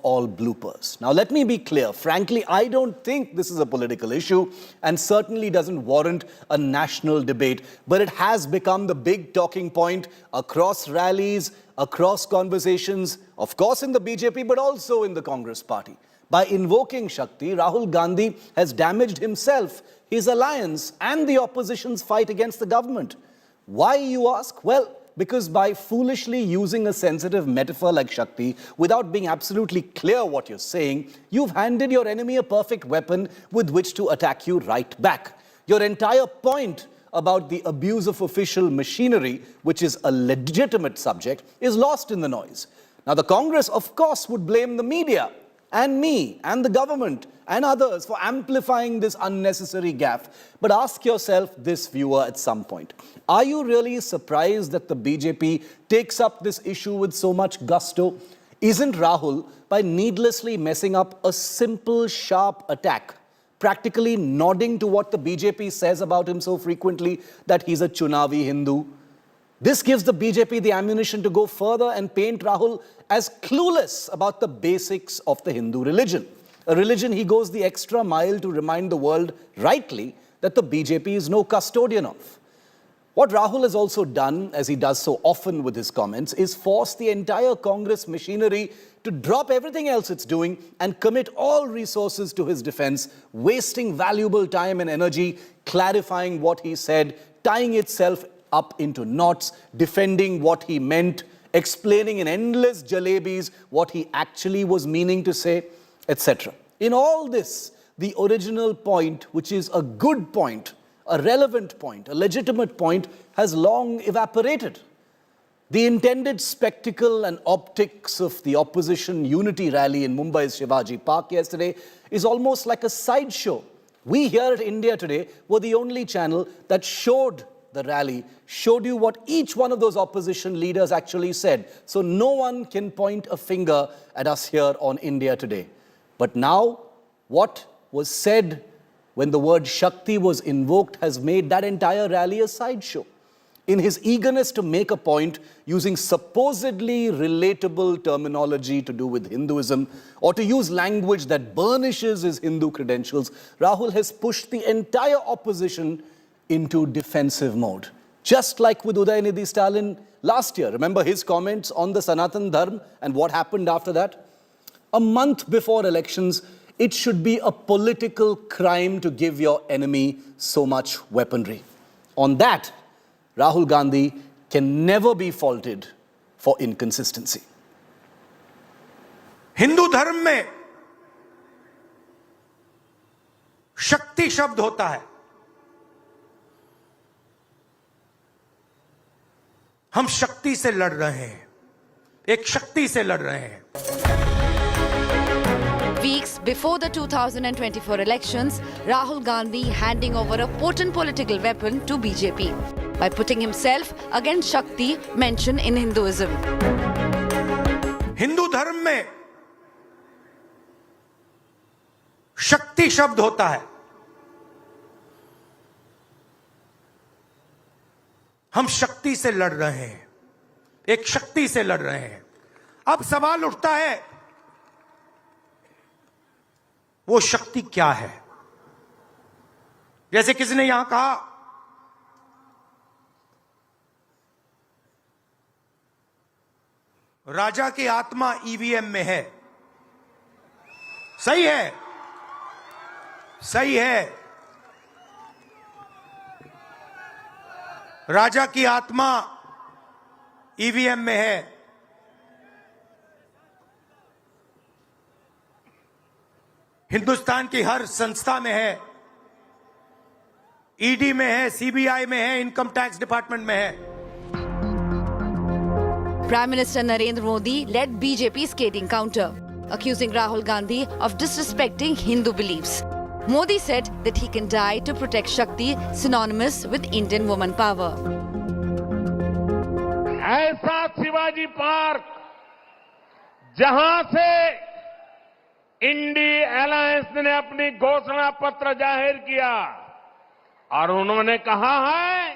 all bloopers. Now, let me be clear. Frankly, I don't think this is a political issue and certainly doesn't warrant a national debate. But it has become the big talking point across rallies, across conversations, of course in the BJP, but also in the Congress party. By invoking Shakti, Rahul Gandhi has damaged himself, his alliance, and the opposition's fight against the government. Why, you ask? Well, because by foolishly using a sensitive metaphor like Shakti without being absolutely clear what you're saying, you've handed your enemy a perfect weapon with which to attack you right back. Your entire point about the abuse of official machinery, which is a legitimate subject, is lost in the noise. Now, the Congress, of course, would blame the media and me and the government and others for amplifying this unnecessary gaffe. But ask yourself this, viewer, at some point. Are you really surprised that the BJP takes up this issue with so much gusto? Isn't Rahul, by needlessly messing up a simple, sharp attack, practically nodding to what the BJP says about him so frequently, that he's a Chunavi Hindu? This gives the BJP the ammunition to go further and paint Rahul as clueless about the basics of the Hindu religion. A religion he goes the extra mile to remind the world, rightly, that the BJP is no custodian of. What Rahul has also done, as he does so often with his comments, is force the entire Congress machinery to drop everything else it's doing and commit all resources to his defense, wasting valuable time and energy clarifying what he said, tying itself up into knots, defending what he meant, explaining in endless jalebis what he actually was meaning to say, etc. In all this, the original point, which is a good point, a relevant point, a legitimate point, has long evaporated. The intended spectacle and optics of the opposition unity rally in Mumbai's Shivaji Park yesterday is almost like a sideshow. We here at India Today were the only channel that showed the rally, showed you what each one of those opposition leaders actually said. So no one can point a finger at us here on India Today. But now, what was said when the word Shakti was invoked has made that entire rally a sideshow. In his eagerness to make a point using supposedly relatable terminology to do with Hinduism, or to use language that burnishes his Hindu credentials, Rahul has pushed the entire opposition into defensive mode. Just like with Udayanidhi Stalin last year. Remember his comments on the Sanatan Dharma and what happened after that? A month before elections, it should be a political crime to give your enemy so much weaponry. On that, Rahul Gandhi can never be faulted for inconsistency. Hindu धर्म में शक्ति शब्द होता है. हम शक्ति से लड़ रहे हैं, एक शक्ति से लड़ रहे हैं. Weeks before the 2024 elections, Rahul Gandhi handing over a potent political weapon to BJP by putting himself against Shakti mentioned in Hinduism. Hindu धर्म में शक्ति शब्द होता है. हम शक्ति से लड़ रहे हैं, एक शक्ति से लड़ रहे हैं. अब सवाल उठता है, वो शक्ति क्या है? जैसे किसी ने यहां कहा, राजा की आत्मा ईवीएम में है. सही है, सही है. राजा की आत्मा ईवीएम में है. हिंदुस्तान की हर संस्था में है, ईडी में है, सीबीआई में है, इनकम टैक्स डिपार्टमेंट में है. Prime Minister Narendra Modi led BJP scathing counter, accusing Rahul Gandhi of disrespecting Hindu beliefs. Modi said that he can die to protect Shakti, synonymous with Indian woman power. ऐसा Shivaji park जहां से INDI alliance ने अपनी घोषणा पत्र जाहिर किया और उन्होंने कहा है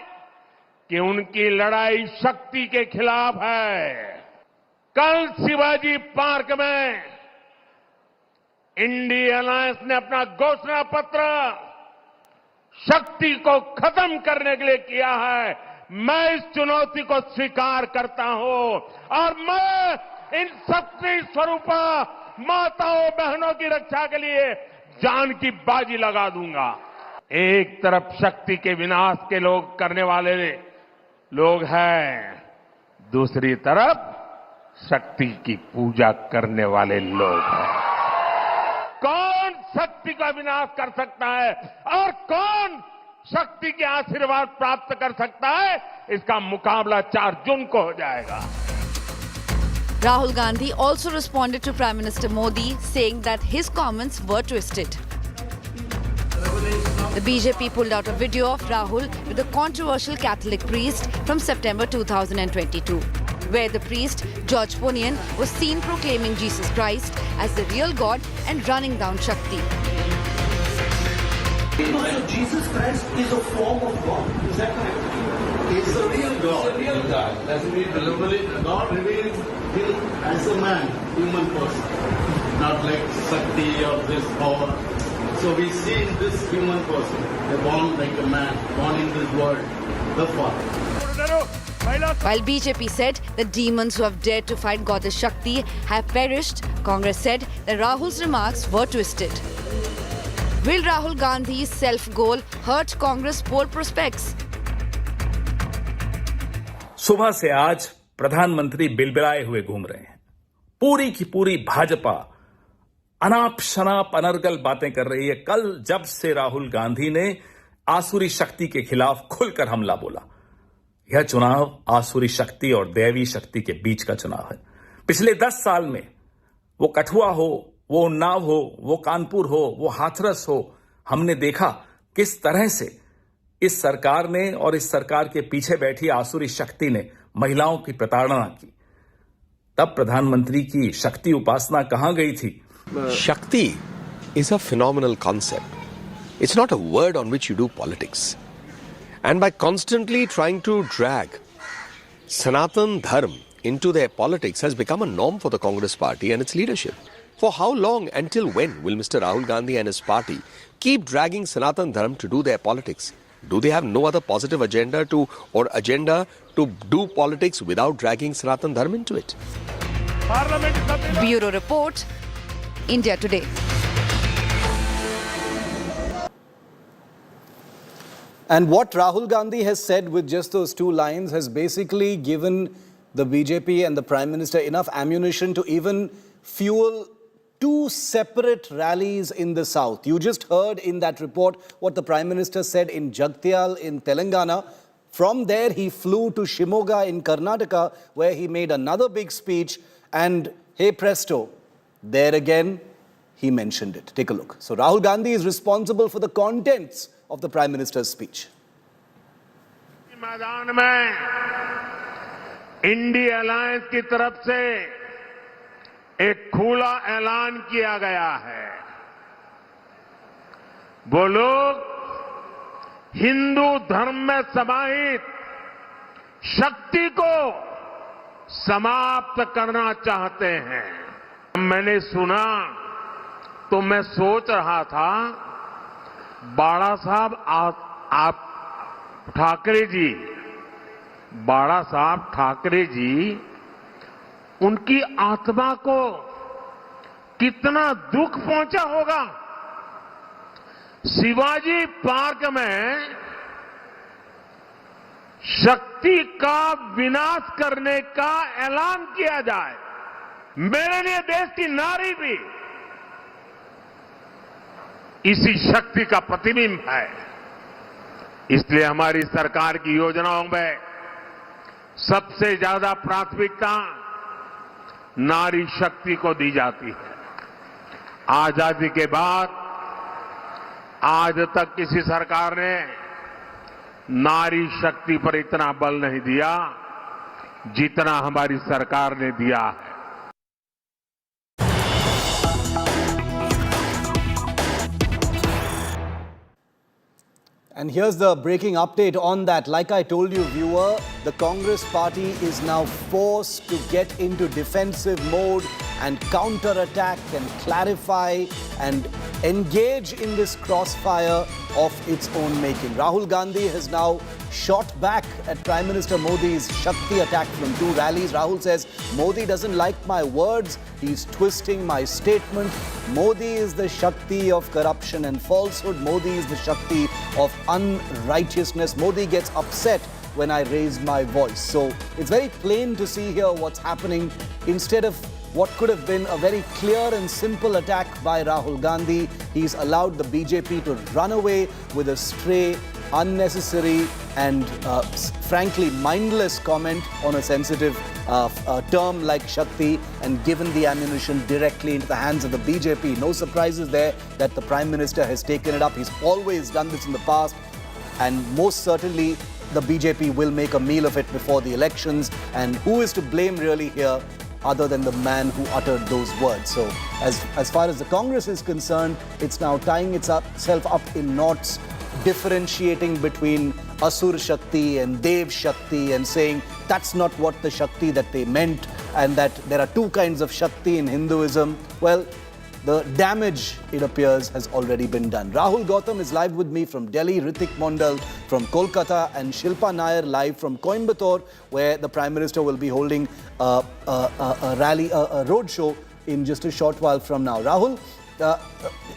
कि उनकी लड़ाई शक्ति के खिलाफ है. कल शिवाजी पार्क में इंडी अलायंस ने अपना घोषणा पत्र शक्ति को खत्म करने के लिए किया है। मैं इस चुनौती को स्वीकार करता हूं और मैं इन शक्ति स्वरूप माताओं बहनों की रक्षा के लिए जान की बाजी लगा दूंगा। एक तरफ शक्ति के विनाश के लोग करने वाले लोग हैं, दूसरी तरफ शक्ति की पूजा करने वाले लोग हैं। कौन शक्ति का विनाश कर सकता है और कौन शक्ति के आशीर्वाद प्राप्त कर सकता है, इसका मुकाबला 4 जून को हो जाएगा। Rahul Gandhi also responded to Prime Minister Modi, saying that his comments were twisted. The BJP pulled out a video of Rahul with a controversial Catholic priest from September 2022, where the priest, George Ponian, was seen proclaiming Jesus Christ as the real God and running down Shakti. So Jesus Christ is a form of God. Is that correct? He's the real God. He's the real God. That's God revealed him as a man, human person, not like Shakti or this power. So we see in this human person, they're born like a man, born in this world, the Father. While BJP said the demons who have dared to fight goddess Shakti have perished, Congress said that Rahul's remarks were twisted. Will Rahul Gandhi's self-goal hurt Congress poll prospects? सुबह से आज प्रधानमंत्री बिलबिलाए हुए घूम रहे हैं। पूरी की पूरी भाजपा अनाप शनाप अनर्गल बातें कर रही है। कल जब से राहुल गांधी ने आसुरी शक्ति के खिलाफ खुलकर हमला बोला, यह चुनाव आसुरी शक्ति और दैवी शक्ति के बीच का चुनाव है। पिछले 10 साल में वो कठुआ हो, वो उन्नाव हो, वो कानपुर हो, वो हाथरस हो, हमने देखा किस तरह से इस सरकार ने और इस सरकार के पीछे बैठी आसुरी शक्ति ने महिलाओं की प्रताड़ना की। तब प्रधानमंत्री की शक्ति उपासना कहां गई थी? Shakti is a phenomenal concept. It's not a word on which you do politics. And by constantly trying to drag Sanatan Dharm into their politics has become a norm for the Congress party and its leadership. For how long, until when, will Mr. Rahul Gandhi and his party keep dragging Sanatan Dharm to do their politics? Do they have no other positive agenda to do politics without dragging Sanatan Dharm into it? Bureau Report, India Today. And what Rahul Gandhi has said with just those 2 lines has basically given the BJP and the Prime Minister enough ammunition to even fuel 2 separate rallies in the south. You just heard in that report what the Prime Minister said in Jagtial in Telangana. From there, he flew to Shimoga in Karnataka, where he made another big speech. And hey presto, there again, he mentioned it. Take a look. So Rahul Gandhi is responsible for the contents of the Prime Minister's speech. मैदान में INDI alliance की तरफ से एक खुला ऐलान किया गया है। वो लोग हिंदू धर्म में समाहित शक्ति को समाप्त करना चाहते हैं। मैंने सुना तो मैं सोच रहा था, बाड़ा साहब आप ठाकरे जी, बाड़ा साहब ठाकरे जी, उनकी आत्मा को कितना दुख पहुंचा होगा। शिवाजी पार्क में शक्ति का विनाश करने का ऐलान किया जाए, मेरे लिए देश की नारी भी इसी शक्ति का प्रतिबिंब है। इसलिए हमारी सरकार की योजनाओं में सबसे ज्यादा प्राथमिकता नारी शक्ति को दी जाती है। आजादी के बाद आज तक किसी सरकार ने नारी शक्ति पर इतना बल नहीं दिया जितना हमारी सरकार ने दिया है। And here's the breaking update on that. Like I told you, viewer, the Congress party is now forced to get into defensive mode and counter-attack and clarify and engage in this crossfire of its own making. Rahul Gandhi has now shot back at Prime Minister Modi's Shakti attack from 2 rallies. Rahul says, Modi doesn't like my words. He's twisting my statement. Modi is the Shakti of corruption and falsehood. Modi is the Shakti of unrighteousness. Modi gets upset when I raise my voice. So it's very plain to see here what's happening. Instead of what could have been a very clear and simple attack by Rahul Gandhi, he's allowed the BJP to run away with a stray, unnecessary and frankly mindless comment on a sensitive term like Shakti and given the ammunition directly into the hands of the BJP. No surprises there that the Prime Minister has taken it up. He's always done this in the past, and most certainly the BJP will make a meal of it before the elections. And who is to blame really here other than the man who uttered those words? So as far as the Congress is concerned, it's now tying itself up in knots, differentiating between Asur Shakti and Dev Shakti and saying that's not what the Shakti that they meant, and that there are 2 kinds of Shakti in Hinduism. Well, the damage, it appears, has already been done. Rahul Gautam is live with me from Delhi, Hrithik Mondal from Kolkata, and Shilpa Nair live from Coimbatore, where the Prime Minister will be holding a rally, a roadshow in just a short while from now. Rahul,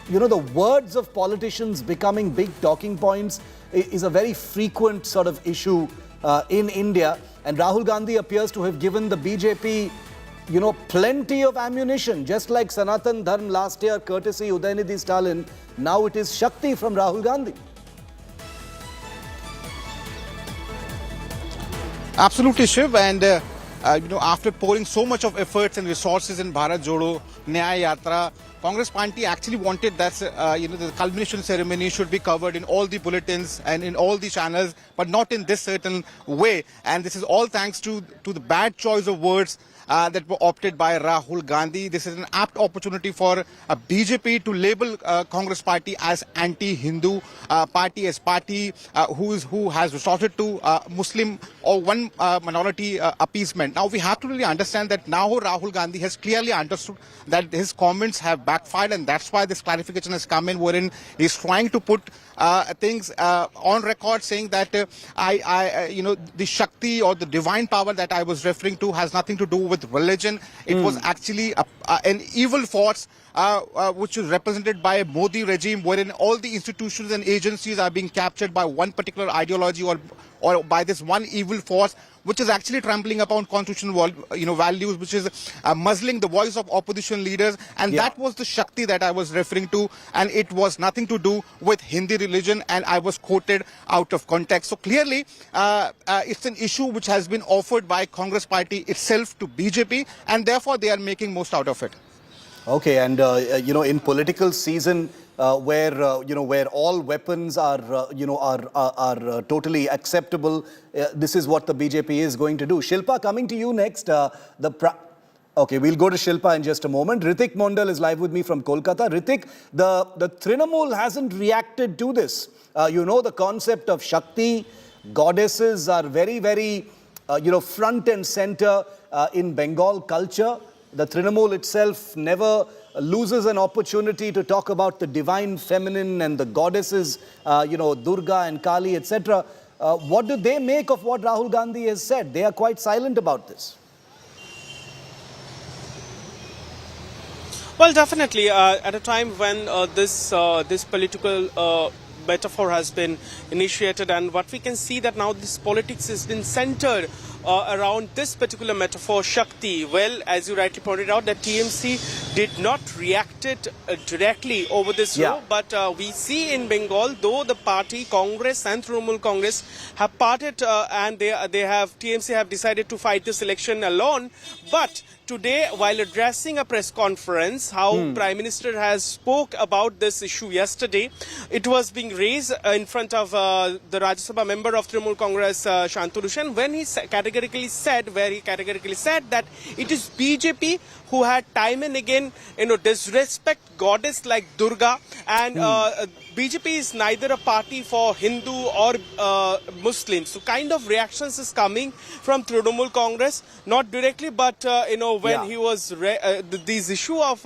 you know, the words of politicians becoming big talking points is a very frequent sort of issue in India. And Rahul Gandhi appears to have given the BJP, you know, plenty of ammunition, just like Sanatan Dharm last year, courtesy Udayanidhi Stalin. Now it is Shakti from Rahul Gandhi. Absolutely, Shiv. And you know, after pouring so much of efforts and resources in Bharat Jodo Nyaya Yatra, Congress party actually wanted that you know, the culmination ceremony should be covered in all the bulletins and in all the channels, but not in this certain way. And this is all thanks to the bad choice of words that were opted by Rahul Gandhi. This is an apt opportunity for a BJP to label Congress party as anti-Hindu party, as party who has resorted to Muslim or one minority appeasement. Now we have to really understand that now Rahul Gandhi has clearly understood that his comments have backfired, and that's why this clarification has come in, wherein he's trying to put things on record, saying that you know, the Shakti or the divine power that I was referring to has nothing to do with religion. It was actually an evil force which is represented by a Modi regime, wherein all the institutions and agencies are being captured by one particular ideology or by this one evil force, which is actually trampling upon constitutional values, which is muzzling the voice of opposition leaders. And that was the Shakti that I was referring to, and it was nothing to do with Hindi religion, and I was quoted out of context. So clearly it's an issue which has been offered by Congress party itself to BJP, and therefore they are making most out of it. Okay, and you know, in political season where you know, where all weapons are you know, are totally acceptable, this is what the BJP is going to do. Shilpa, coming to you next. Okay, we'll go to Shilpa in just a moment. Hrithik Mondal is live with me from Kolkata. Hrithik, the Trinamool hasn't reacted to this. You know, the concept of Shakti, goddesses are very, very you know, front and center in Bengal culture. The Trinamool itself never loses an opportunity to talk about the divine feminine and the goddesses, you know, Durga and Kali, etc. What do they make of what Rahul Gandhi has said? They are quite silent about this. Well, definitely. At a time when this political metaphor has been initiated, and what we can see that now this politics has been centered around this particular metaphor, Shakti. Well, as you rightly pointed out, that TMC did not react directly over this row, but we see in Bengal, though the party Congress and Trinamool Congress have parted and TMC have decided to fight this election alone, but today, while addressing a press conference, how Prime Minister has spoke about this issue yesterday, it was being raised in front of the Rajya Sabha member of Trinamool Congress, Shantanu Sen, when he categorically categorically said that it is BJP who had time and again, disrespect goddess like Durga, and BJP is neither a party for Hindu or Muslims. So kind of reactions is coming from Trinamool Congress, not directly, but when he was this issue of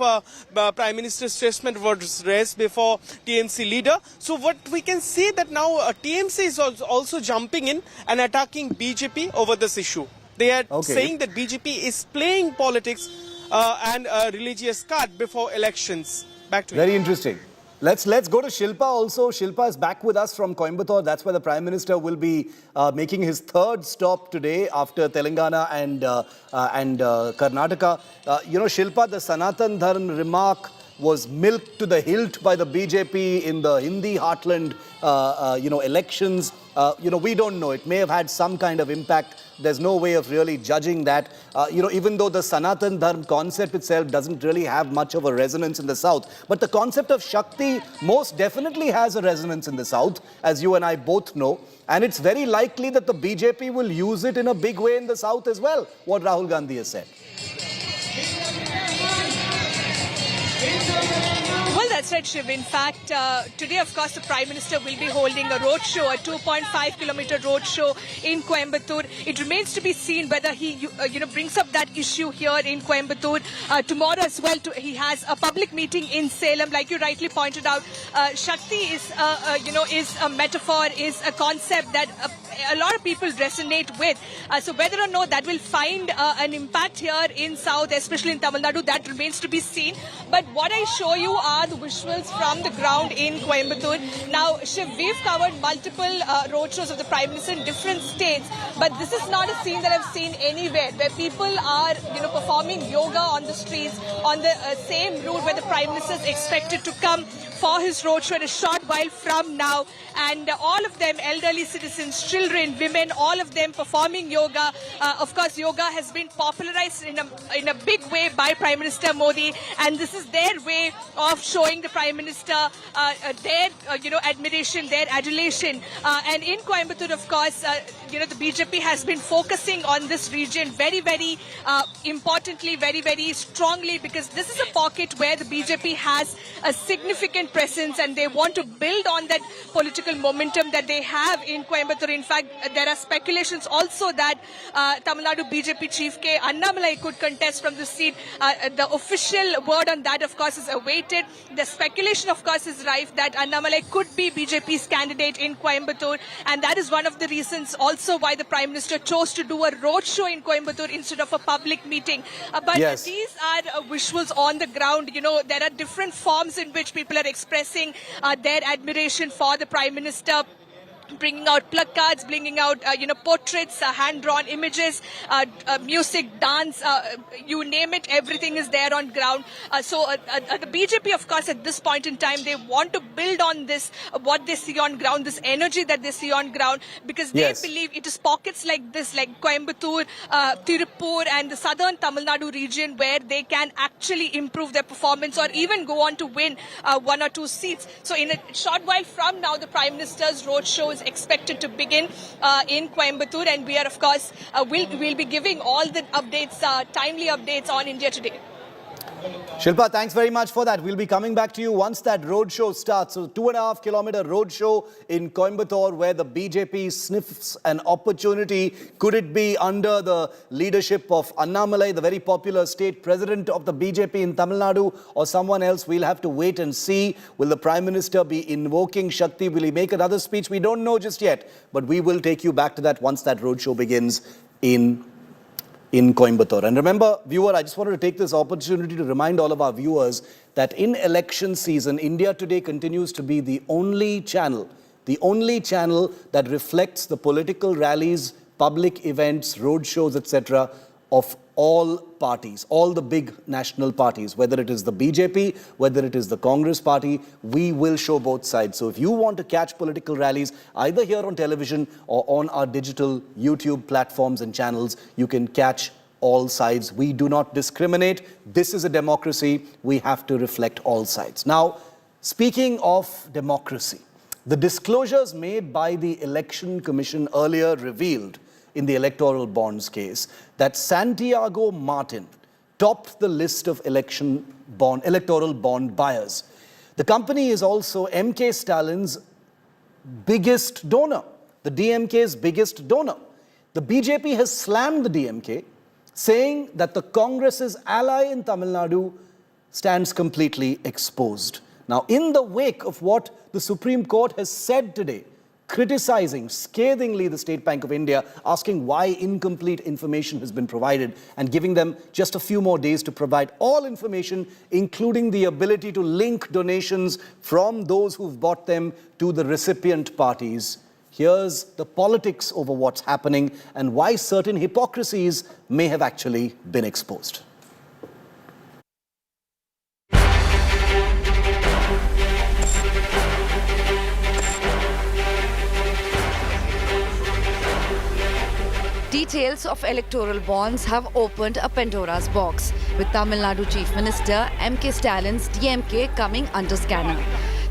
Prime Minister's statement was raised before TMC leader. So what we can see that now TMC is also jumping in and attacking BJP over this issue. They are saying that BJP is playing politics and a religious card before elections. Back to you. Very interesting. Let's go to Shilpa also. Shilpa is back with us from Coimbatore. That's where the Prime Minister will be making his third stop today after Telangana and Karnataka. Shilpa, the Sanatan Dharm remark was milked to the hilt by the BJP in the Hindi heartland, elections. We don't know. It may have had some kind of impact. There's no way of really judging that. Even though the Sanatan Dharm concept itself doesn't really have much of a resonance in the South. But the concept of Shakti most definitely has a resonance in the South, as you and I both know. And it's very likely that the BJP will use it in a big way in the South as well, what Rahul Gandhi has said. Well, that's right, Shiv. In fact, today, of course, the Prime Minister will be holding a roadshow, a 2.5-kilometer roadshow in Coimbatore. It remains to be seen whether he, brings up that issue here in Coimbatore. Tomorrow as well, he has a public meeting in Salem. Like you rightly pointed out, Shakti is a metaphor, is a concept that a lot of people resonate with. So whether or not that will find an impact here in South, especially in Tamil Nadu, that remains to be seen. But what I show you are the visuals from the ground in Coimbatore. Now, Shiv, we've covered multiple roadshows of the Prime Minister in different states, but this is not a scene that I've seen anywhere, where people are, performing yoga on the streets, on the same route where the Prime Minister is expected to come for his roadshow in a short while from now. And all of them, elderly citizens, children, women, all of them performing yoga. Of course, yoga has been popularized in a big way by Prime Minister Modi, and this is their way of showing the Prime Minister their admiration, their adulation. And in Coimbatore, of course, the BJP has been focusing on this region very, very importantly, very, very strongly, because this is a pocket where the BJP has a significant presence, and they want to build on that political momentum that they have in Coimbatore. In fact, there are speculations also that Tamil Nadu BJP chief K. Annamalai could contest from the seat. The official word on that, of course, is awaited. The speculation, of course, is rife that Annamalai could be BJP's candidate in Coimbatore, and that is one of the reasons also why the Prime Minister chose to do a roadshow in Coimbatore instead of a public meeting. But these are visuals on the ground. There are different forms in which people are expressing their admiration for the Prime Minister, bringing out placards, bringing out portraits, hand-drawn images, music, dance, you name it, everything is there on ground. So the BJP, of course, at this point in time, they want to build on this, what they see on ground, this energy that they see on ground, because they believe it is pockets like this, like Coimbatore, Tirupur and the southern Tamil Nadu region, where they can actually improve their performance or even go on to win 1 or 2 seats. So in a short while from now, the Prime Minister's roadshow is expected to begin in Coimbatore, and we are, of course, we'll be giving all the updates, timely updates on India Today. Shilpa, thanks very much for that. We'll be coming back to you once that roadshow starts. So 2.5-kilometer roadshow in Coimbatore, where the BJP sniffs an opportunity. Could it be under the leadership of Annamalai, the very popular state president of the BJP in Tamil Nadu, or someone else? We'll have to wait and see. Will the Prime Minister be invoking Shakti? Will he make another speech? We don't know just yet, but we will take you back to that once that roadshow begins in Coimbatore. And remember, viewer, I just wanted to take this opportunity to remind all of our viewers that in election season, India Today continues to be the only channel that reflects the political rallies, public events, roadshows, etc. of all parties, all the big national parties, whether it is the BJP, whether it is the Congress party, we will show both sides. So if you want to catch political rallies, either here on television or on our digital YouTube platforms and channels, you can catch all sides. We do not discriminate. This is a democracy. We have to reflect all sides. Now, speaking of democracy, the disclosures made by the Election Commission earlier revealed in the electoral bonds case that Santiago Martin topped the list of electoral bond buyers. The company is also MK Stalin's biggest donor, the DMK's biggest donor. The BJP has slammed the DMK, saying that the Congress's ally in Tamil Nadu stands completely exposed. Now, in the wake of what the Supreme Court has said today, criticizing scathingly the State Bank of India, asking why incomplete information has been provided and giving them just a few more days to provide all information, including the ability to link donations from those who've bought them to the recipient parties. Here's the politics over what's happening and why certain hypocrisies may have actually been exposed. Details of electoral bonds have opened a Pandora's box, with Tamil Nadu Chief Minister MK Stalin's DMK coming under scanner.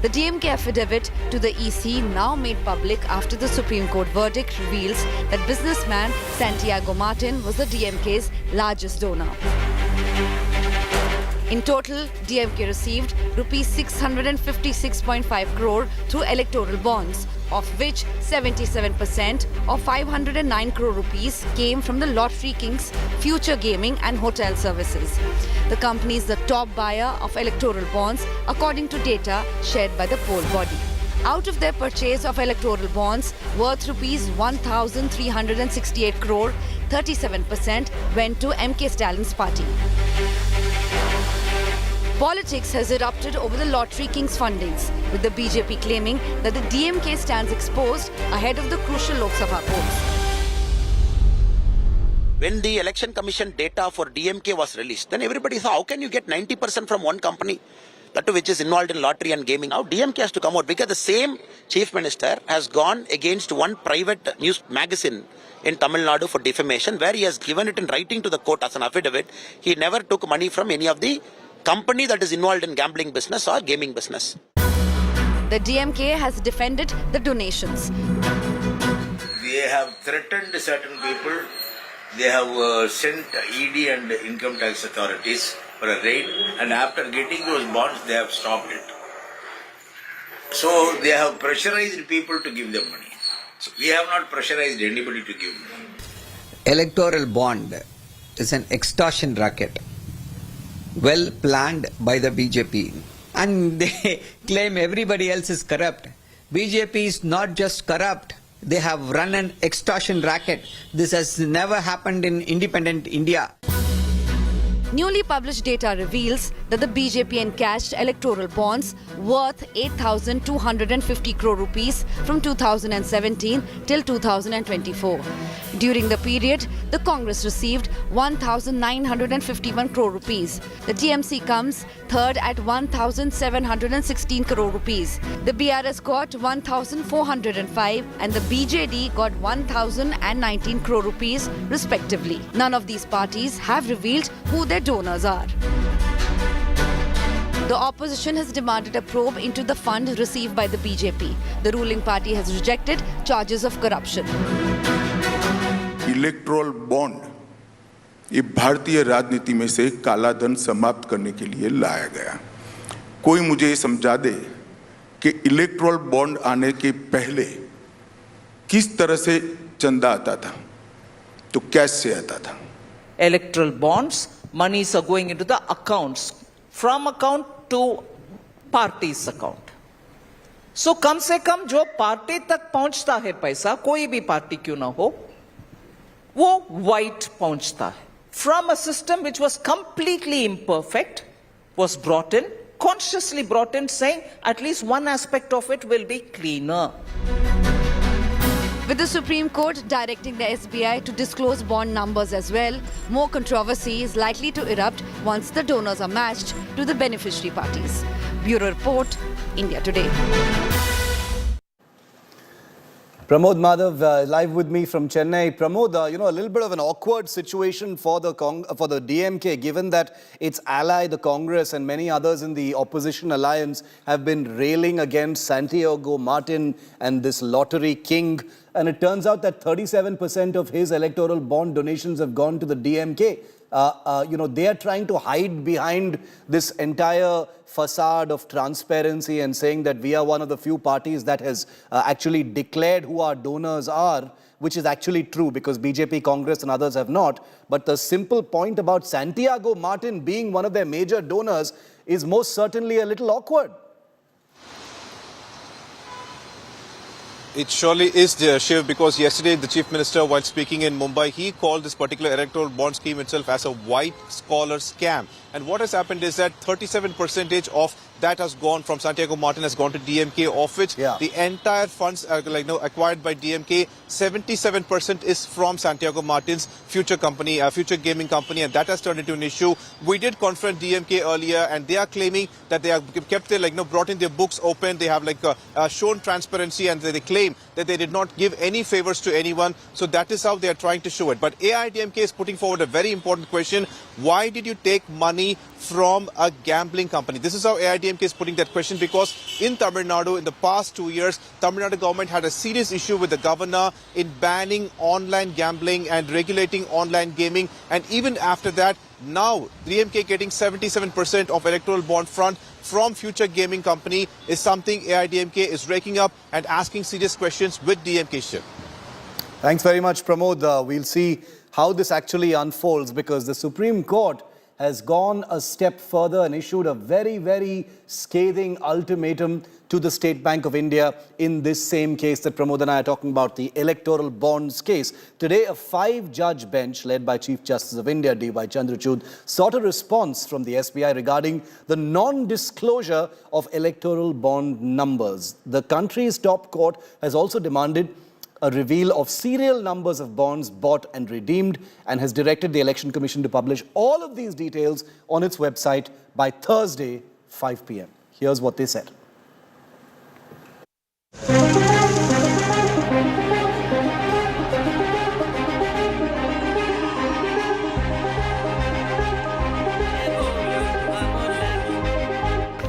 The DMK affidavit to the EC, now made public after the Supreme Court verdict, reveals that businessman Santiago Martin was the DMK's largest donor. In total, DMK received rupees 656.5 crore through electoral bonds, of which 77% or 509 crore rupees came from the Lottery Kings, Future Gaming and Hotel Services. The company is the top buyer of electoral bonds according to data shared by the poll body. Out of their purchase of electoral bonds worth rupees 1,368 crore, 37% went to MK Stalin's party. Politics has erupted over the Lottery Kings fundings, with the BJP claiming that the DMK stands exposed ahead of the crucial Lok Sabha polls. When the Election Commission data for DMK was released, then everybody thought, how can you get 90% from one company, that too which is involved in lottery and gaming? Now DMK has to come out because the same Chief Minister has gone against one private news magazine in Tamil Nadu for defamation, where he has given it in writing to the court as an affidavit. He never took money from any of the company that is involved in gambling business or gaming business. The DMK has defended the donations. They have threatened certain people. They have sent ED and income tax authorities for a raid, and after getting those bonds, they have stopped it. So they have pressurized people to give them money. So we have not pressurized anybody to give money. Electoral bond is an extortion racket, well planned by the BJP, and they claim everybody else is corrupt. BJP is not just corrupt, they have run an extortion racket. This has never happened in independent India. Newly published data reveals that the BJP encashed electoral bonds worth 8,250 crore rupees from 2017 till 2024. During the period, the Congress received 1,951 crore rupees. The TMC comes third at 1,716 crore rupees. The BRS got 1,405 and the BJD got 1,019 crore rupees respectively. None of these parties have revealed who their donors are. The opposition has demanded a probe into the fund received by the BJP. The ruling party has rejected charges of corruption. Erectile bond ये भारतीय राजनीति में से काला धन समाप्त करने के लिए लाया गया। कोई मुझे ये समझा दे कि इलेक्ट्रल बॉन्ड आने के पहले किस तरह से चंदा आता था, तो कैश से आता था। Electoral bonds, monies are going into the accounts, from account to party's account. So कम से कम जो पार्टी तक पहुंचता है पैसा, कोई भी पार्टी क्यों ना हो, वो white पहुंचता है. From a system which was completely imperfect, was brought in, consciously brought in, saying at least one aspect of it will be cleaner. With the Supreme Court directing the SBI to disclose bond numbers as well, more controversy is likely to erupt once the donors are matched to the beneficiary parties. Bureau Report, India Today. Pramod Madhav live with me from Chennai. Pramod, a little bit of an awkward situation for the DMK, given that its ally, the Congress, and many others in the opposition alliance have been railing against Santiago Martin and this lottery king. And it turns out that 37% of his electoral bond donations have gone to the DMK. They are trying to hide behind this entire facade of transparency and saying that we are one of the few parties that has actually declared who our donors are, which is actually true because BJP, Congress and others have not. But the simple point about Santiago Martin being one of their major donors is most certainly a little awkward. It surely is, Shiv, because yesterday the Chief Minister, while speaking in Mumbai, he called this particular electoral bond scheme itself as a white-collar scam. And what has happened is that 37% of that has gone from Santiago Martin has gone to DMK, of which the entire funds acquired by DMK, 77% is from Santiago Martin's future company, future gaming company, and that has turned into an issue. We did confront DMK earlier, and they are claiming that they have kept their brought in their books open. They have shown transparency, and they claim that they did not give any favors to anyone. So that is how they are trying to show it. But AIDMK is putting forward a very important question: why did you take money from a gambling company? This is how AIDMK is putting that question, because in Tamil Nadu, in the past 2 years, Tamil Nadu government had a serious issue with the governor in banning online gambling and regulating online gaming. And even after that, now DMK getting 77% of electoral bond front from future gaming company is something AIDMK is raking up and asking serious questions with DMK. Shiv. Thanks very much, Pramod. We'll see how this actually unfolds, because the Supreme Court has gone a step further and issued a very, very scathing ultimatum to the State Bank of India in this same case that Pramod and I are talking about, the electoral bonds case. Today, a 5-judge bench led by Chief Justice of India, D.Y. Chandrachud, sought a response from the SBI regarding the non-disclosure of electoral bond numbers. The country's top court has also demanded a reveal of serial numbers of bonds bought and redeemed, and has directed the Election Commission to publish all of these details on its website by Thursday, 5 p.m. Here's what they said.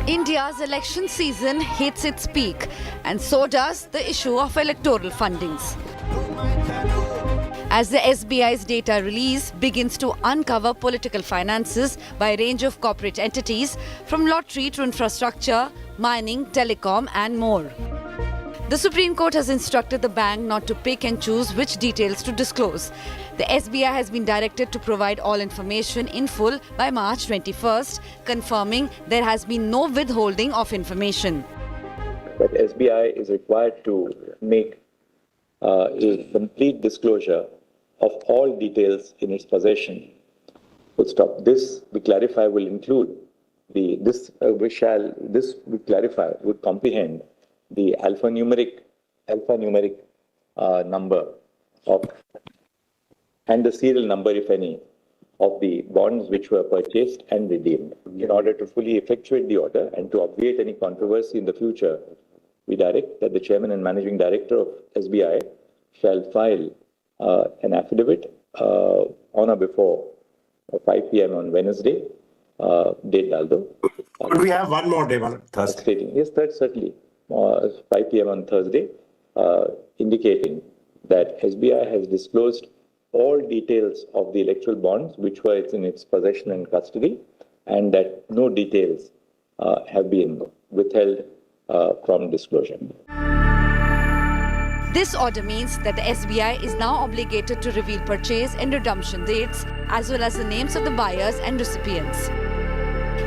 India's election season hits its peak, and so does the issue of electoral fundings. As the SBI's data release begins to uncover political finances by a range of corporate entities, from lottery to infrastructure, mining, telecom and more. The Supreme Court has instructed the bank not to pick and choose which details to disclose. The SBI has been directed to provide all information in full by March 21st, confirming there has been no withholding of information. But SBI is required to make a complete disclosure of all details in its possession. Full-stop. This, we clarify, will include this we clarify would comprehend the alphanumeric number of and the serial number, if any, of the bonds which were purchased and redeemed. In order to fully effectuate the order and to obviate any controversy in the future, we direct that the Chairman and Managing Director of SBI shall file an affidavit on or before 5 p.m. on Wednesday, date Daldo. Could we have one more day, Thursday? Yes, certainly. 5 p.m. on Thursday, indicating that SBI has disclosed all details of the electoral bonds which were in its possession and custody, and that no details have been withheld from disclosure. This order means that the SBI is now obligated to reveal purchase and redemption dates, as well as the names of the buyers and recipients.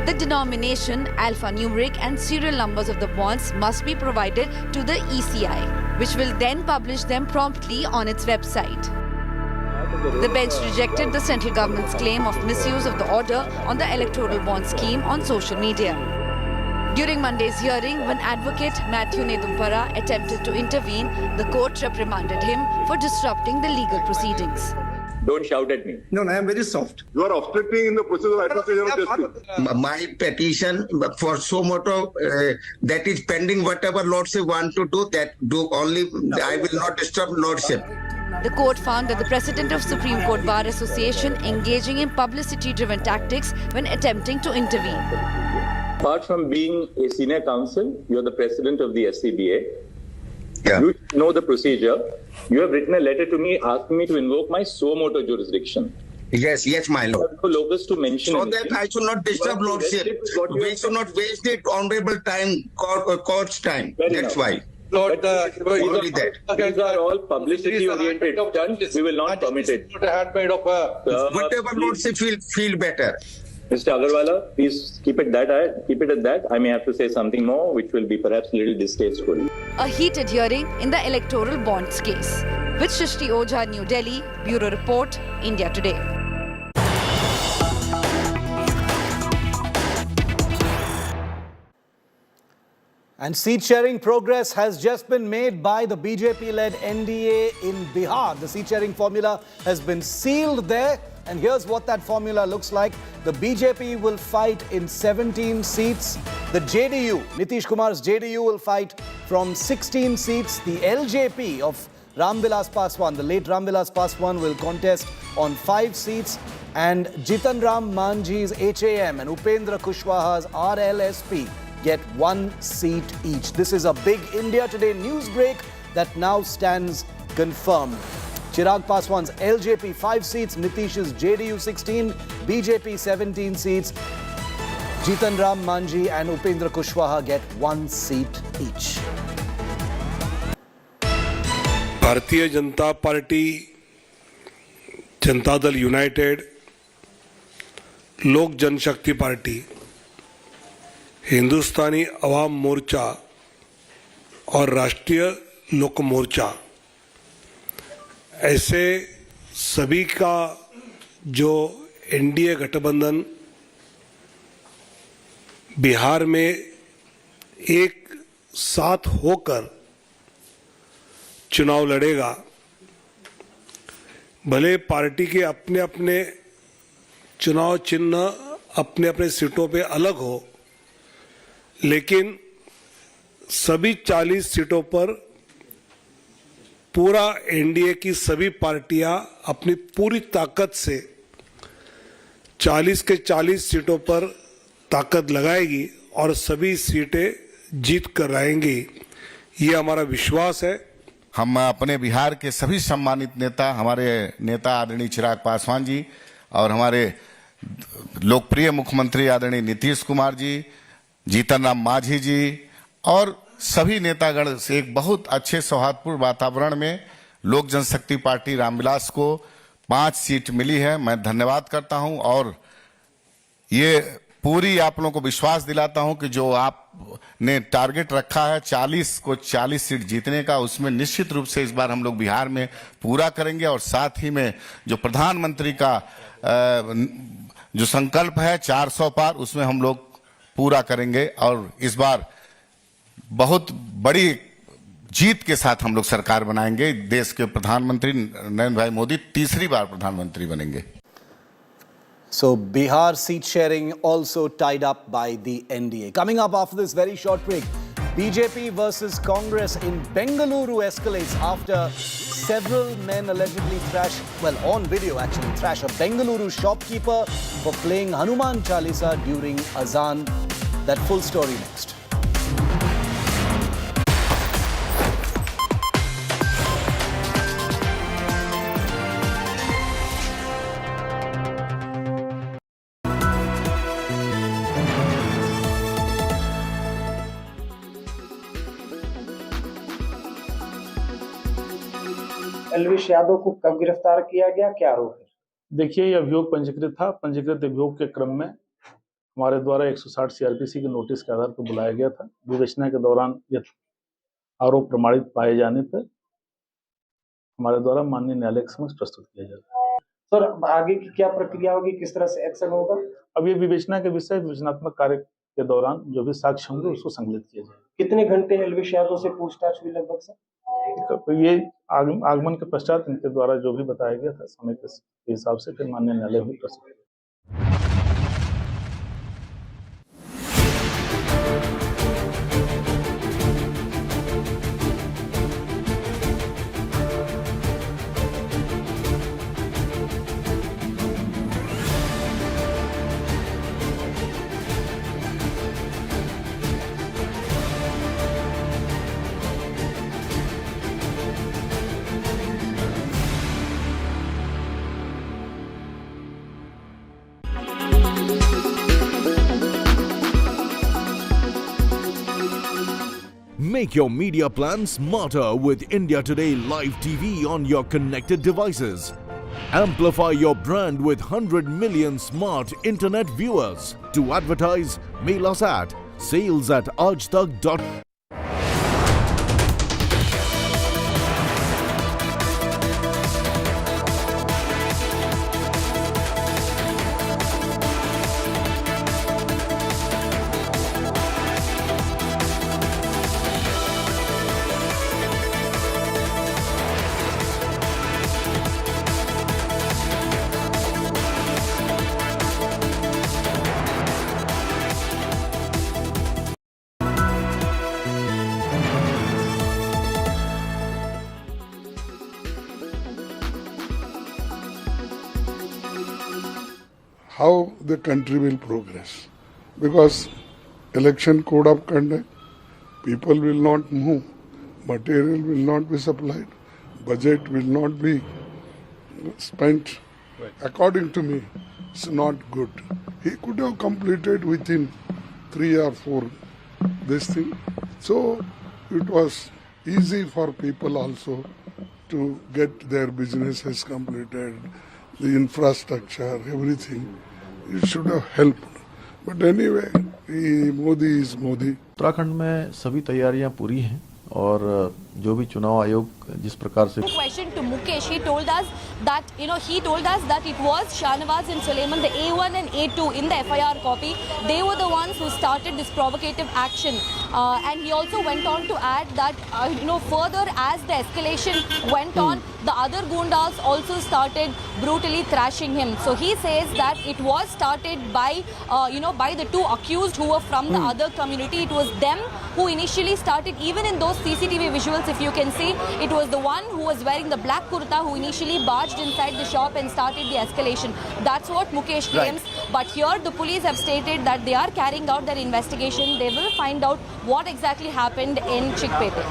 The denomination, alphanumeric and serial numbers of the bonds must be provided to the ECI, which will then publish them promptly on its website. The bench rejected the central government's claim of misuse of the order on the electoral bond scheme on social media. During Monday's hearing, when advocate Matthew Nedumpara attempted to intervene, the court reprimanded him for disrupting the legal proceedings. Don't shout at me. No, I am very soft. You are obstructing in the process of administration of justice. My petition for so moto that is pending. Whatever Lordship want to do, that do only. I will not disturb Lordship. The court found that the president of Supreme Court Bar Association engaging in publicity-driven tactics when attempting to intervene. Apart from being a senior counsel, you are the president of the SCBA. Yeah. You know the procedure. You have written a letter to me asking me to invoke my suo moto jurisdiction. Yes, my lord. No locus to mention. So anything. that I should not disturb Lordship. We should not waste it honorable time, court's time. That's why. Lord, these are all publicity-oriented stunts. We will not permit it. Whatever Lordship feel better. Mr. Agarwala, please keep it at that. I may have to say something more, which will be perhaps a little distasteful. A heated hearing in the electoral bonds case. With Shishti Ojha, New Delhi, Bureau Report, India Today. And seat-sharing progress has just been made by the BJP-led NDA in Bihar. The seat-sharing formula has been sealed there. And here's what that formula looks like. The BJP will fight in 17 seats. The JDU, Nitish Kumar's JDU, will fight from 16 seats. The LJP of Ramvilas Paswan, the late Ramvilas Paswan, will contest on 5 seats. And Jitan Ram Manjhi's HAM and Upendra Kushwaha's RLSP get 1 seat each. This is a big India Today news break that now stands confirmed. Chirag Paswan's LJP 5 seats, Nitish's JDU 16, BJP 17 seats. Jitan Ram Manjhi and Upendra Kushwaha get 1 seat each. Bharatiya Janata party, Janata Dal United, लोक जनशक्ति party, Hindustani Awam Morcha और राष्ट्रीय लोक मोर्चा, ऐसे सभी का जो NDA गठबंधन बिहार में एक साथ होकर चुनाव लड़ेगा। भले पार्टी के अपने अपने चुनाव चिन्ह अपने अपने सीटों पे अलग हो, लेकिन सभी 40 सीटों पर पूरा एनडीए की सभी पार्टियां अपनी पूरी ताकत से 40 के 40 सीटों पर ताकत लगाएगी और सभी सीटें जीत कर आएंगी। ये हमारा विश्वास है। हम अपने बिहार के सभी सम्मानित नेता, हमारे नेता आदरणीय चिराग पासवान जी और हमारे लोकप्रिय मुख्यमंत्री आदरणीय नीतीश कुमार जी, जीतन राम मांझी जी और सभी नेतागण से एक बहुत अच्छे सौहार्दपूर्ण वातावरण में लोक जनशक्ति पार्टी रामविलास को 5 सीट मिली है। मैं धन्यवाद करता हूं और ये पूरी आप लोगों को विश्वास दिलाता हूं कि जो आपने टारगेट रखा है 40 को 40 सीट जीतने का, उसमें निश्चित रूप से इस बार हम लोग बिहार में पूरा करेंगे और साथ ही में जो प्रधानमंत्री का जो संकल्प है 400 पार, उसमें हम लोग पूरा करेंगे और इस बार बहुत बड़ी जीत के साथ हम लोग सरकार बनाएंगे। देश के प्रधानमंत्री नरेंद्र भाई मोदी तीसरी बार प्रधानमंत्री बनेंगे। So Bihar seat sharing also tied up by the NDA. Coming up after this very short break, BJP versus Congress in Bengaluru escalates after several men allegedly on video actually thrash a Bengaluru shopkeeper for playing Hanuman Chalisa during Azan. That full story next. Elvish Yadav को कब गिरफ्तार किया गया, क्या आरोप है? देखिए, यह अभियोग पंजीकृत था। पंजीकृत अभियोग के क्रम में हमारे द्वारा 160 सीआरपीसी के नोटिस के आधार पर बुलाया गया था। विवेचना के दौरान यह आरोप प्रमाणित पाए जाने पर हमारे द्वारा माननीय न्यायालय के समक्ष प्रस्तुत किया जाएगा। सर, आगे की क्या प्रक्रिया होगी, किस तरह से एक्शन होगा? अब ये विवेचना के विषय विवेचनात्मक कार्य के दौरान जो भी साक्ष्य होंगे उसको संकलित किया जाएगा। कितने घंटे एलविश यादव से पूछताछ हुई लगभग सर? तो ये आगमन के पश्चात इनके द्वारा जो भी बताया गया था समय के हिसाब से फिर माननीय न्यायालय में प्रस्तुत। Make your media plan smarter with India Today Live TV on your connected devices. Amplify your brand with 100 million smart internet viewers. To advertise, mail us at sales@aajtak.com. How the country will progress, because election code of conduct, people will not move, material will not be supplied, budget will not be spent. According to me, it's not good. He could have completed within 3 or 4 this thing. So it was easy for people also to get their businesses completed, the infrastructure, everything. It should have helped. But anyway, Modi is Modi. Uttarakhand में सभी तैयारियां पूरी हैं और जो भी चुनाव आयोग जिस प्रकार से Question to Mukesh, he told us that it was Shahnawaz and Suleiman, the A1 and A2 in the FIR copy. They were the ones who started this provocative action. And he also went on to add that, further as the escalation went on, the other Gundas also started brutally thrashing him. So he says that it was started by, by the two accused who were from the other community. It was them who initially started, even in those CCTV visuals, if you can see, it was the one who was wearing the black kurta who initially barged inside the shop and started the escalation. That's what Mukesh claims. Right. But here the police have stated that they are carrying out their investigation. They will find out what exactly happened in Chikpete.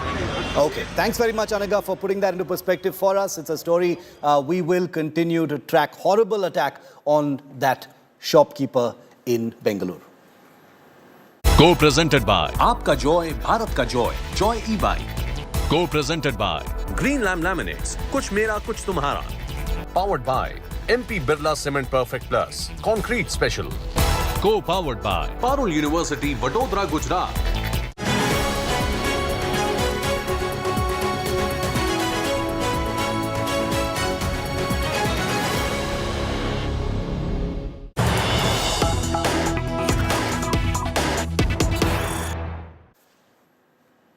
Okay, thanks very much, Anaga, for putting that into perspective for us. It's a story we will continue to track. Horrible attack on that shopkeeper in Bengaluru. Co-presented by आपका Joy Bharat का Joy e-bike. Co-presented by Green Lam Laminates, कुछ मेरा कुछ तुम्हारा. Powered by MP Birla Cement Perfect Plus Concrete Special. Co-powered by Parul university Vadodara Gujarat.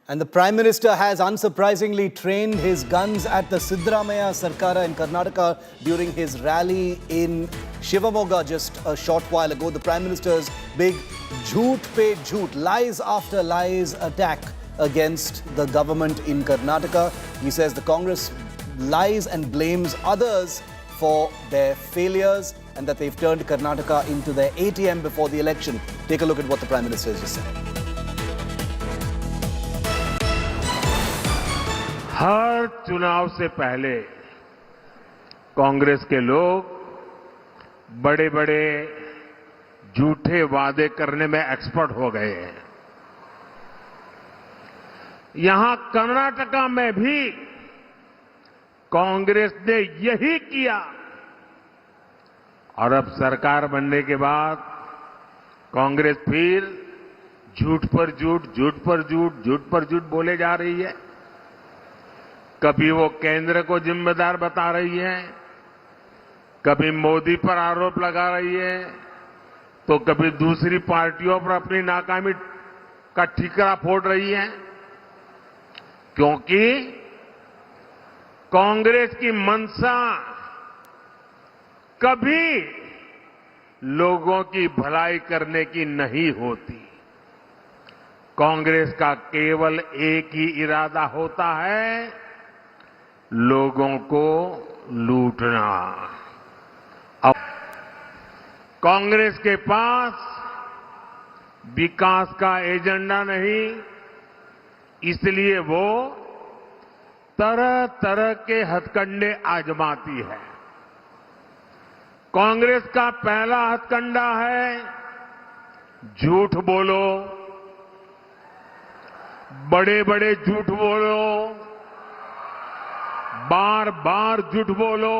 And the Prime Minister has unsurprisingly trained his guns at the Siddaramaiah Sarkara in Karnataka during his rally in Shivamogga just a short while ago. The Prime Minister's big jhoot pe jhoot, lies after lies attack against the government in Karnataka. He says the Congress lies and blames others for their failures and that they've turned Karnataka into their ATM before the election. Take a look at what the Prime Minister has just said. हर चुनाव से पहले कांग्रेस के लोग बड़े बड़े झूठे वादे करने में एक्सपर्ट हो गए हैं. यहां कर्नाटका में भी कांग्रेस ने यही किया और अब सरकार बनने के बाद कांग्रेस फिर झूठ पर झूठ, झूठ पर झूठ, झूठ पर झूठ बोले जा रही है. कभी वो केंद्र को जिम्मेदार बता रही है, कभी मोदी पर आरोप लगा रही है, तो कभी दूसरी पार्टियों पर अपनी नाकामी का ठीकरा फोड़ रही है. क्योंकि कांग्रेस की मंशा कभी लोगों की भलाई करने की नहीं होती। कांग्रेस का केवल एक ही इरादा होता है, लोगों को लूटना। अब कांग्रेस के पास विकास का एजेंडा नहीं, इसलिए वो तरह तरह के हथकंडे आजमाती है। कांग्रेस का पहला हथकंडा है झूठ बोलो, बड़े बड़े झूठ बोलो, बार बार झूठ बोलो,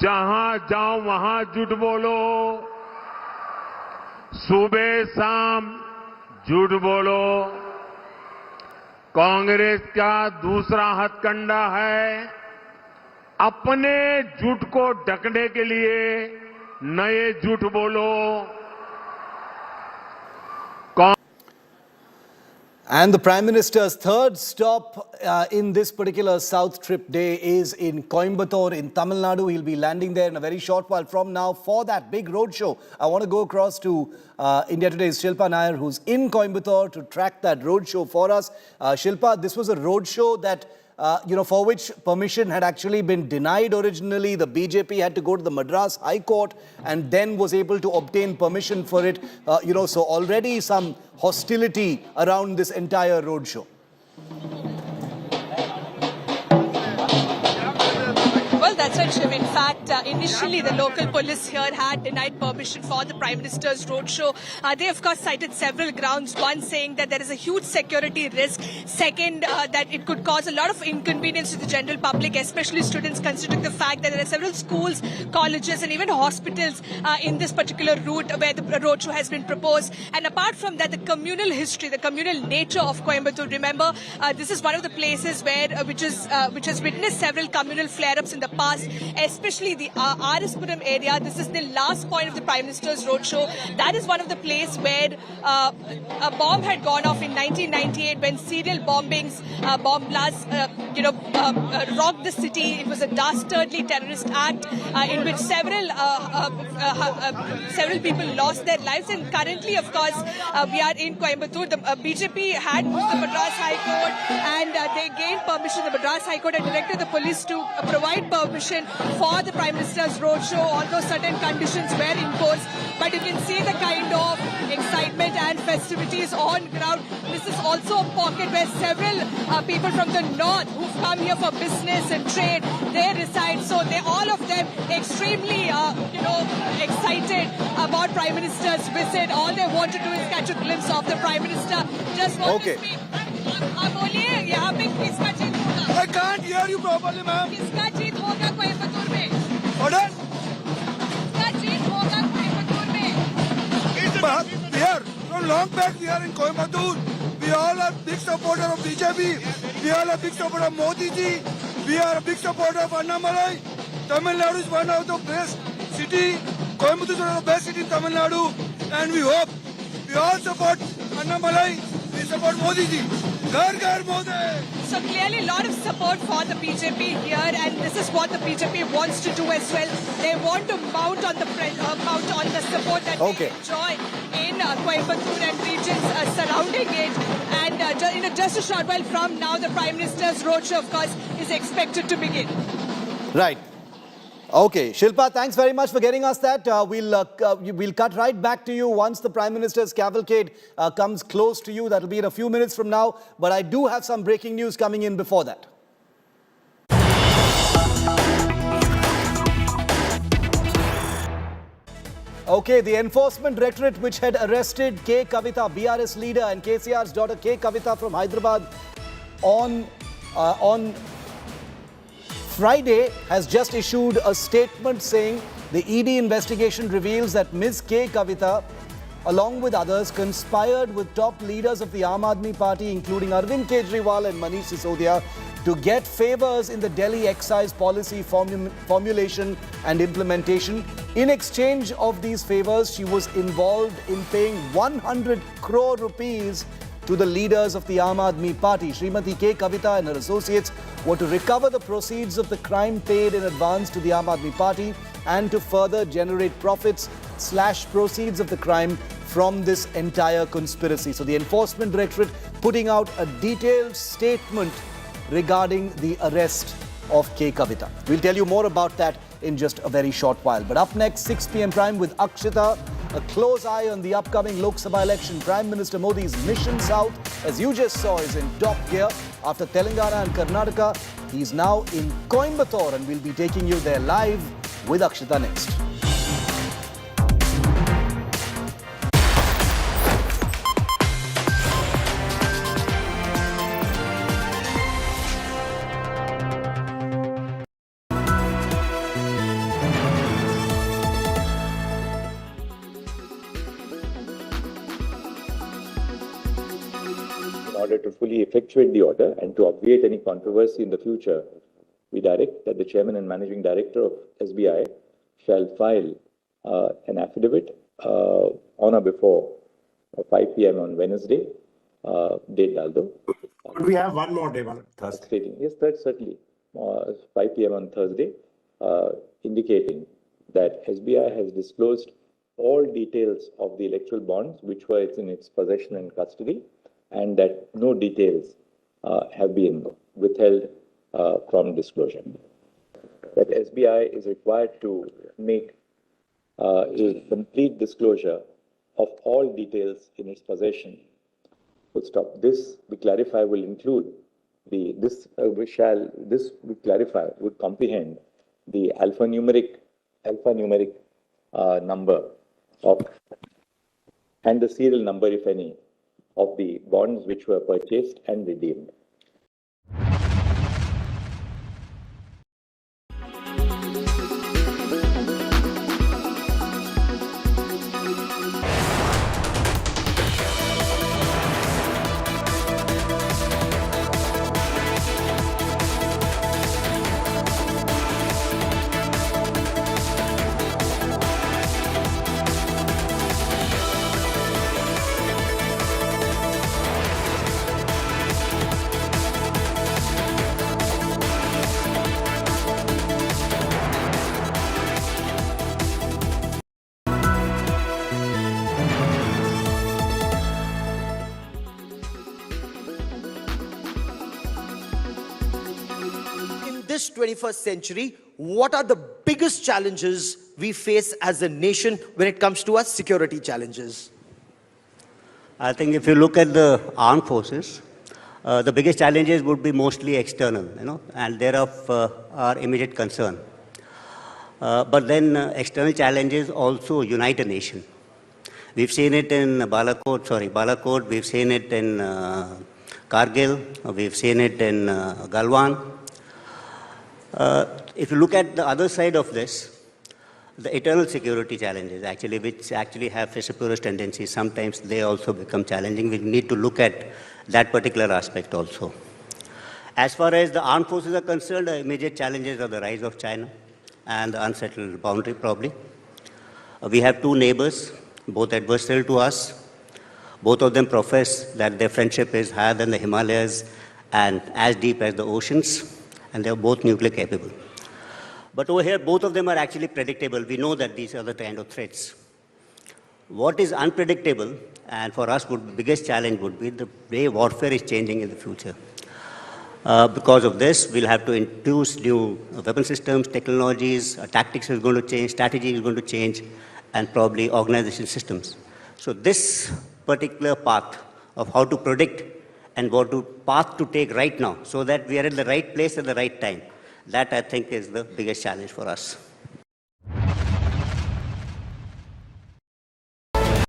जहां जाओ वहां झूठ बोलो, सुबह शाम झूठ बोलो। कांग्रेस का दूसरा हथकंडा है अपने झूठ को ढकने के लिए नए झूठ बोलो। And the Prime Minister's third stop in this particular South trip day is in Coimbatore in Tamil Nadu. He'll be landing there in a very short while from now for that big roadshow. I want to go across to India Today's Shilpa Nair, who's in Coimbatore to track that roadshow for us. Shilpa, this was a roadshow that for which permission had actually been denied originally. The BJP had to go to the Madras High Court and then was able to obtain permission for it. So already some hostility around this entire roadshow. Well, that's right, Shiv. In fact, initially the local police here had denied permission for the Prime Minister's roadshow. They, of course, cited several grounds. One, saying that there is a huge security risk. Second, that it could cause a lot of inconvenience to the general public, especially students, considering the fact that there are several schools, colleges, and even hospitals in this particular route where the roadshow has been proposed. And apart from that, the communal history, the communal nature of Coimbatore. Remember, this is one of the places where which has witnessed several communal flare-ups in the past, especially the RS-Puram area. This is the last point of the Prime Minister's roadshow. That is one of the places where a bomb had gone off in 1998 when serial bombings, bomb blasts, rocked the city. It was a dastardly terrorist act in which several people lost their lives. And currently, of course, we are in Coimbatore. The BJP had moved the Madras High Court and they gained permission. The Madras High Court had directed the police to provide permission for the Prime Minister's roadshow, although certain conditions were imposed. But you can see the kind of excitement and festivities on ground. This is also a pocket where several people from the north who've come here for business and trade, they reside. So all of them extremely, excited about Prime Minister's visit. All they want to do is catch a glimpse of the Prime Minister. Just want to speak. I can't hear you properly, ma'am. किसका जीत होगा कोयंबटूर में? Pardon? किसका जीत होगा कोयंबटूर में? We are from long back. We are in Coimbatore. We all are big supporter of BJP. We all are big supporter of Modi ji. We are a big supporter of Annamalai. Tamil Nadu is one of the best city. Coimbatore is one of the best city in Tamil Nadu, and we hope we all support Annamalai. We support Modi ji. Ghar ghar Modi. So clearly a lot of support for the BJP here, and this is what the BJP wants to do as well. They want to mount on the support that they enjoy in Coimbatore and regions surrounding it. And just a short while from now, the Prime Minister's roadshow, of course, is expected to begin. Right. Okay, Shilpa, thanks very much for getting us that. We'll cut right back to you once the Prime Minister's cavalcade comes close to you. That'll be in a few minutes from now. But I do have some breaking news coming in before that. Okay, the Enforcement Directorate, which had arrested K. Kavita, BRS leader, and KCR's daughter K. Kavita from Hyderabad on Friday, has just issued a statement saying the ED investigation reveals that Ms. K. Kavita, along with others, conspired with top leaders of the Aam Aadmi Party, including Arvind Kejriwal and Manish Sisodia, to get favours in the Delhi excise policy formulation and implementation. In exchange of these favours, she was involved in paying 100 crore rupees to the leaders of the Aam Aadmi Party. Srimati K. Kavita and her associates were to recover the proceeds of the crime paid in advance to the Aam Aadmi Party and to further generate profits / proceeds of the crime from this entire conspiracy. So the Enforcement Directorate putting out a detailed statement regarding the arrest of K. Kavita. We'll tell you more about that in just a very short while. But up next, 6 p.m. Prime with Akshita. A close eye on the upcoming Lok Sabha election. Prime Minister Modi's mission south, as you just saw, is in top gear. After Telangana and Karnataka, he's now in Coimbatore, and we'll be taking you there live with Akshita next. In order to fully effectuate the order and to obviate any controversy in the future, we direct that the Chairman and Managing Director of SBI shall file an affidavit on or before 5 p.m. on Wednesday, date daldo. Could we have one more day, Thursday? Yes, that's certainly. 5 p.m. on Thursday, indicating that SBI has disclosed all details of the electoral bonds which were in its possession and custody, and that no details have been withheld from disclosure. That SBI is required to make a complete disclosure of all details in its possession. Full stop. This, we clarify, will include this we clarify would comprehend the alphanumeric number of and the serial number, if any, of the bonds which were purchased and redeemed. This 21st century, what are the biggest challenges we face as a nation when it comes to our security challenges? I think if you look at the armed forces, the biggest challenges would be mostly external, and thereof our immediate concern. But then external challenges also unite a nation. We've seen it in Balakot, we've seen it in Kargil, we've seen it in Galwan. If you look at the other side of this, the eternal security challenges which have vociferous tendencies, sometimes they also become challenging. We need to look at that particular aspect also. As far as the armed forces are concerned, the immediate challenges are the rise of China and the unsettled boundary probably. We have two neighbors, both adversarial to us. Both of them profess that their friendship is higher than the Himalayas and as deep as the oceans, and they are both nuclear capable. But over here, both of them are actually predictable. We know that these are the kind of threats. What is unpredictable, and for us, the biggest challenge would be the way warfare is changing in the future. Because of this, we'll have to introduce new weapon systems, technologies, tactics is going to change, strategy is going to change, and probably organization systems. So this particular path of how to predict and what path to take right now so that we are in the right place at the right time, that I think is the biggest challenge for us.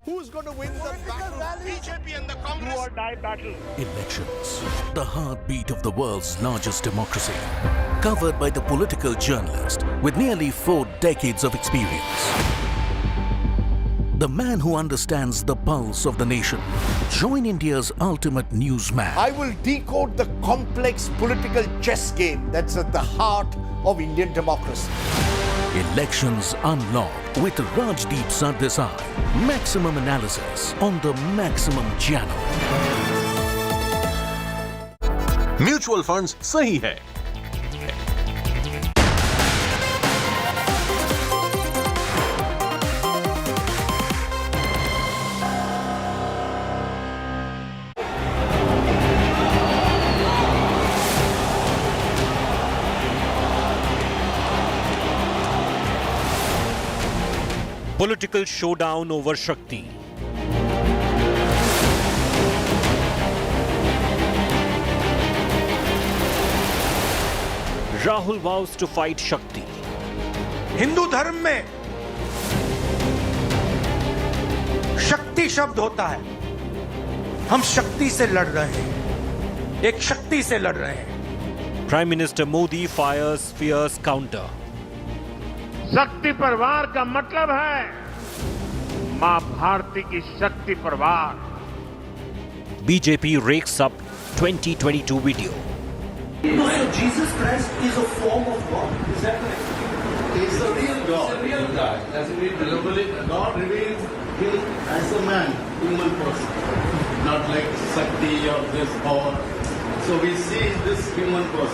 Who's going to win the battle? BJP and the Congress. Do or die battle. Elections, the heartbeat of the world's largest democracy, covered by the political journalist with nearly 4 decades of experience. The man who understands the pulse of the nation. Join India's ultimate newsman. I will decode the complex political chess game that's at the heart of Indian democracy. Elections Unlocked with Rajdeep Sardesai. Maximum analysis on the Maximum channel. Mutual funds सही है, Political showdown over Shakti. Rahul vows to fight Shakti. Hindu धर्म में शक्ति शब्द होता है. हम शक्ति से लड़ रहे हैं. एक शक्ति से लड़ रहे हैं. Prime Minister Modi fires fierce counter. शक्ति परिवार का मतलब है मां भारती की शक्ति परिवार. BJP rakes up 2022 video. No, so Jesus Christ is a form of God. Is that correct? He's a real God. He's a real God. As we God reveals him as a man, human person, not like Shakti or this or. So we see this human person.